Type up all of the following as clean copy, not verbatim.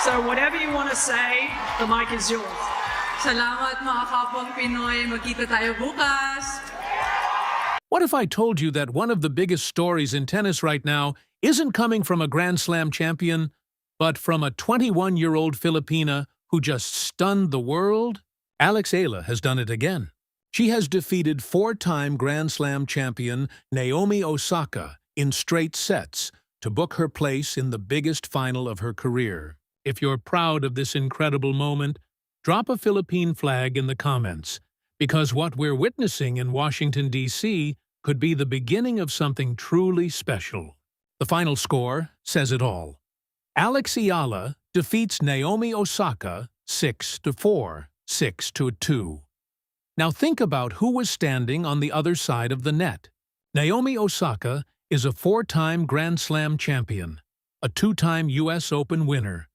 So whatever you want to say, the mic is yours. Salamat mga kapwang Pinoy. Magkita tayo bukas. What if I told you that one of the biggest stories in tennis right now isn't coming from a Grand Slam champion, but from a 21-year-old Filipina who just stunned the world? Eala has done it again. She has defeated four-time Grand Slam champion Naomi Osaka in straight sets to book her place in the biggest final of her career. If you're proud of this incredible moment, drop a Philippine flag in the comments, because what we're witnessing in Washington, D.C. could be the beginning of something truly special. The final score says it all. Eala defeats Naomi Osaka 6-4, 6-2. Now think about who was standing on the other side of the net. Naomi Osaka is a four-time Grand Slam champion, a two-time U.S. Open winner,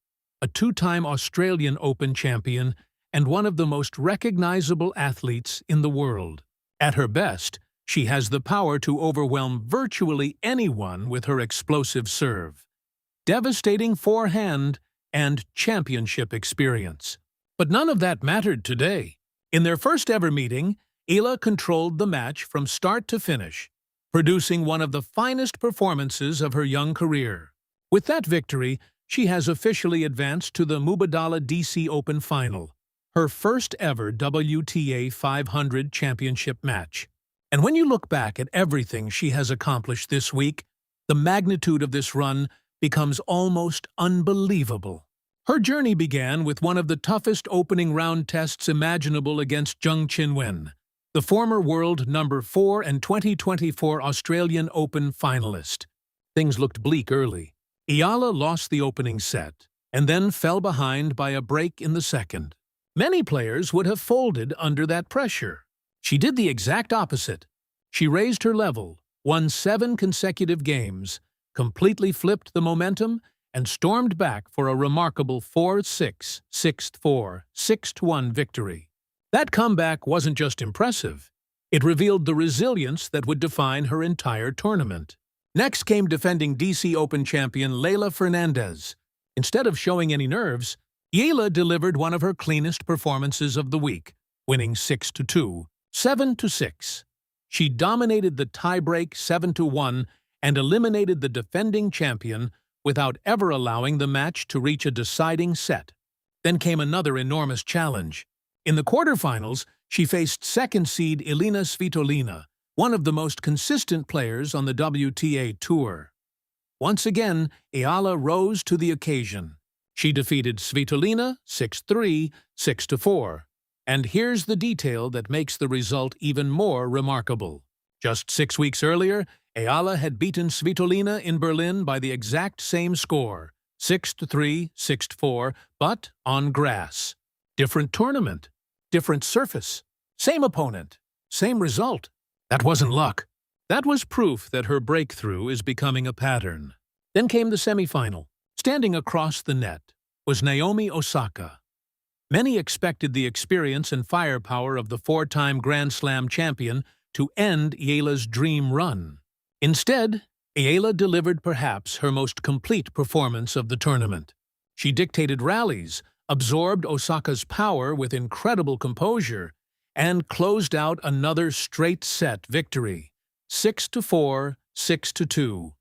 a two-time Australian Open champion, and one of the most recognizable athletes in the world. At her best, she has the power to overwhelm virtually anyone with her explosive serve, devastating forehand, and championship experience. But none of that mattered today. In their first-ever meeting, Eala controlled the match from start to finish, producing one of the finest performances of her young career. With that victory, she has officially advanced to the Mubadala DC Open Final, her first-ever WTA 500 championship match. And when you look back at everything she has accomplished this week, the magnitude of this run becomes almost unbelievable. Her journey began with one of the toughest opening round tests imaginable against Zheng Qinwen, the former world number 4 and 2024 Australian Open finalist. Things looked bleak early. Eala lost the opening set and then fell behind by a break in the second. Many players would have folded under that pressure. She did the exact opposite. She raised her level, won 7 consecutive games, completely flipped the momentum, and stormed back for a remarkable 4-6, 6-4, 6-1 victory. That comeback wasn't just impressive. It revealed the resilience that would define her entire tournament. Next came defending DC Open champion Leylah Fernandez. Instead of showing any nerves, Eala delivered one of her cleanest performances of the week, winning 6-2, 7-6. She dominated the tiebreak 7-1 and eliminated the defending champion without ever allowing the match to reach a deciding set. Then came another enormous challenge. In the quarterfinals, she faced second seed Elina Svitolina, one of the most consistent players on the WTA Tour. Once again, Eala rose to the occasion. She defeated Svitolina 6-3, 6-4. And here's the detail that makes the result even more remarkable. Just 6 weeks earlier, Eala had beaten Svitolina in Berlin by the exact same score, 6-3, 6-4, but on grass. Different tournament, different surface, same opponent, same result. That wasn't luck. That was proof that her breakthrough is becoming a pattern. Then came the semifinal. Standing across the net was Naomi Osaka. Many expected the experience and firepower of the four-time Grand Slam champion to end Eala's dream run. Instead, Eala delivered perhaps her most complete performance of the tournament. She dictated rallies, absorbed Osaka's power with incredible composure, and closed out another straight-set victory. 6-4, 6-2.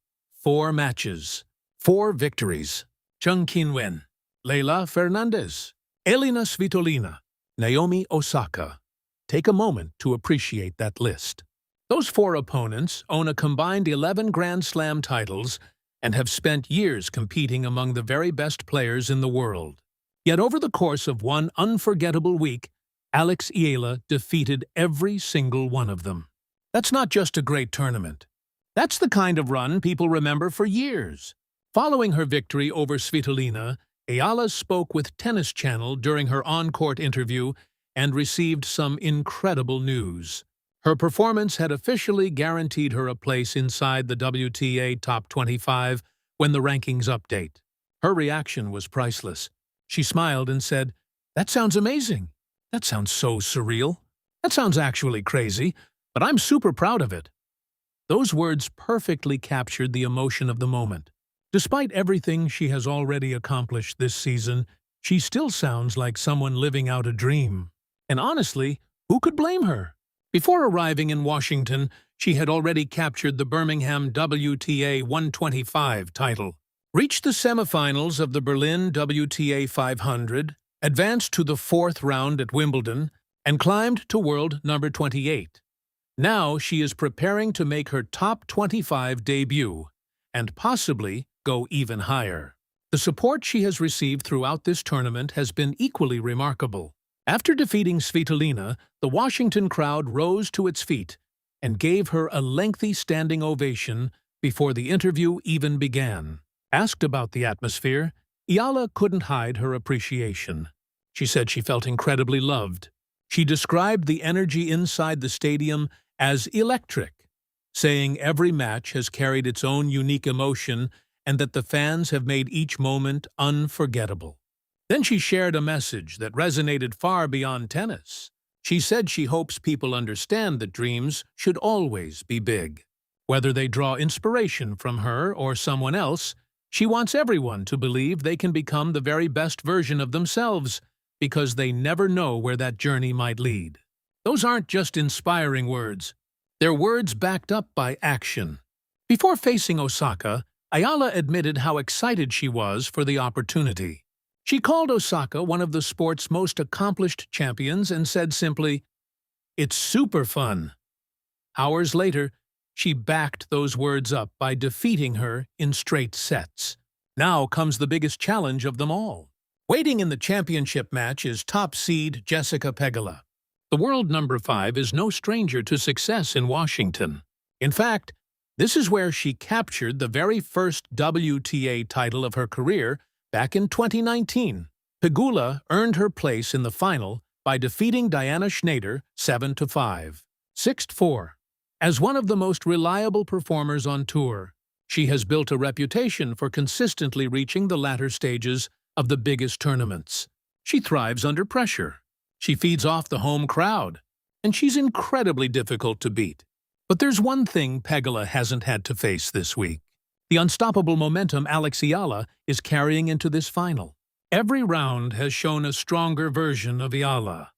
4 matches, 4 victories. Zheng Qinwen, Leylah Fernandez, Elina Svitolina, Naomi Osaka. Take a moment to appreciate that list. Those 4 opponents own a combined 11 Grand Slam titles and have spent years competing among the very best players in the world. Yet over the course of one unforgettable week, Eala defeated every single one of them. That's not just a great tournament. That's the kind of run people remember for years. Following her victory over Svitolina, Eala spoke with Tennis Channel during her on-court interview and received some incredible news. Her performance had officially guaranteed her a place inside the WTA Top 25 when the rankings update. Her reaction was priceless. She smiled and said, "That sounds amazing. That sounds so surreal. That sounds actually crazy, but I'm super proud of it." Those words perfectly captured the emotion of the moment. Despite everything she has already accomplished this season, she still sounds like someone living out a dream. And honestly, who could blame her? Before arriving in Washington, she had already captured the Birmingham WTA 125 title, reached the semifinals of the Berlin WTA 500, advanced to the fourth round at Wimbledon, and climbed to world number 28. Now she is preparing to make her top 25 debut, and possibly go even higher. The support she has received throughout this tournament has been equally remarkable. After defeating Svitolina, the Washington crowd rose to its feet and gave her a lengthy standing ovation before the interview even began. Asked about the atmosphere, Eala couldn't hide her appreciation. She said she felt incredibly loved. She described the energy inside the stadium as electric, saying every match has carried its own unique emotion and that the fans have made each moment unforgettable. Then she shared a message that resonated far beyond tennis. She said she hopes people understand that dreams should always be big. Whether they draw inspiration from her or someone else, she wants everyone to believe they can become the very best version of themselves because they never know where that journey might lead. Those aren't just inspiring words. They're words backed up by action. Before facing Osaka, Eala admitted how excited she was for the opportunity. She called Osaka one of the sport's most accomplished champions and said simply, "It's super fun." Hours later, she backed those words up by defeating her in straight sets. Now comes the biggest challenge of them all. Waiting in the championship match is top seed Jessica Pegula. The world number 5 is no stranger to success in Washington. In fact, this is where she captured the very first WTA title of her career back in 2019. Pegula earned her place in the final by defeating Diana Schneider 7-5, 6-4. As one of the most reliable performers on tour, she has built a reputation for consistently reaching the latter stages of the biggest tournaments. She thrives under pressure. She feeds off the home crowd, and she's incredibly difficult to beat. But there's one thing Pegula hasn't had to face this week: the unstoppable momentum Eala is carrying into this final. Every round has shown a stronger version of Eala.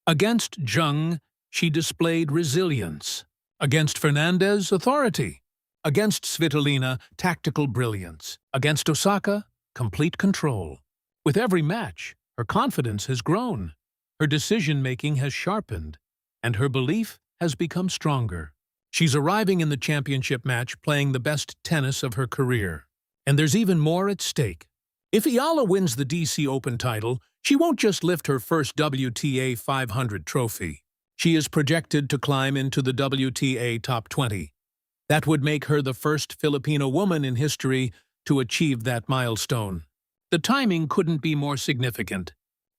Against Jung, she displayed resilience. Against Fernandez, authority. Against Svitolina, tactical brilliance. Against Osaka, complete control. With every match, her confidence has grown. Her decision-making has sharpened, and her belief has become stronger. She's arriving in the championship match playing the best tennis of her career. And there's even more at stake. If Eala wins the DC Open title, she won't just lift her first WTA 500 trophy. She is projected to climb into the WTA top 20. That would make her the first Filipino woman in history to achieve that milestone. The timing couldn't be more significant.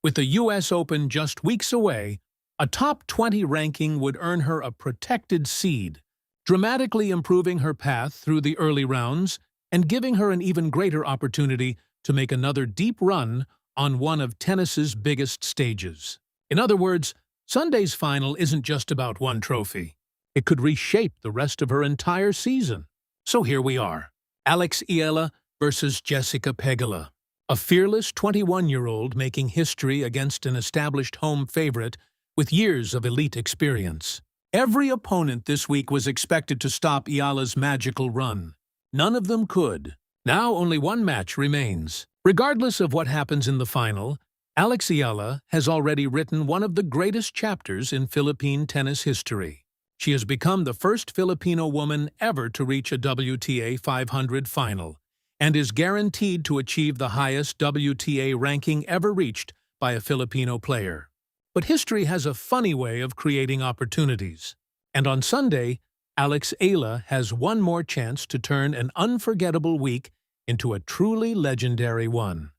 With the US Open just weeks away, a top 20 ranking would earn her a protected seed, dramatically improving her path through the early rounds and giving her an even greater opportunity to make another deep run on one of tennis's biggest stages. In other words, Sunday's final isn't just about one trophy. It could reshape the rest of her entire season. So here we are. Eala versus Jessica Pegula. A fearless 21-year-old making history against an established home favorite with years of elite experience. Every opponent this week was expected to stop Eala's magical run. None of them could. Now only one match remains. Regardless of what happens in the final, Eala has already written one of the greatest chapters in Philippine tennis history. She has become the first Filipino woman ever to reach a WTA 500 final, and is guaranteed to achieve the highest WTA ranking ever reached by a Filipino player. But history has a funny way of creating opportunities. And on Sunday, Eala has one more chance to turn an unforgettable week into a truly legendary one.